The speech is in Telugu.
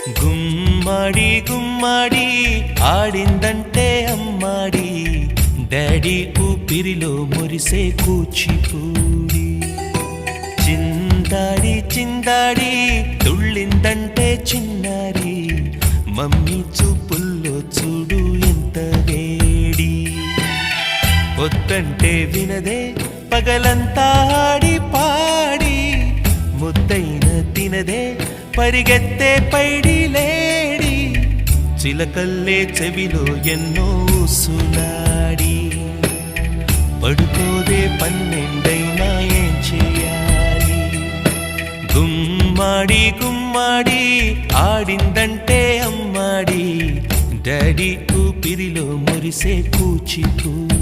గుమ్మడి గుమ్మడి ఆడిందంటే అమ్మాడి, డాడీ ఊపిరిలో మురిసే కూచిపూడి. చిందాడి చిందాడి తుళ్ళిందంటే చిన్నారి, మమ్మీ చూపుల్లో చూడు ఎంత వేడి. వద్దంటే వినదే పగలంతా ఆడి పాడి, ముద్దైన తినదే పరిగెత్తే పైడి లేడి. చిలకల్లే చెవిలో ఎన్నో సులాడి, పడుకోదే పన్నెండైనా ఏం చేయాలి. గుమ్మాడి గుమ్మాడి ఆడిందంటే అమ్మాడి, డాడీ ఊపిరిలో మురిసే కూచిపూడి.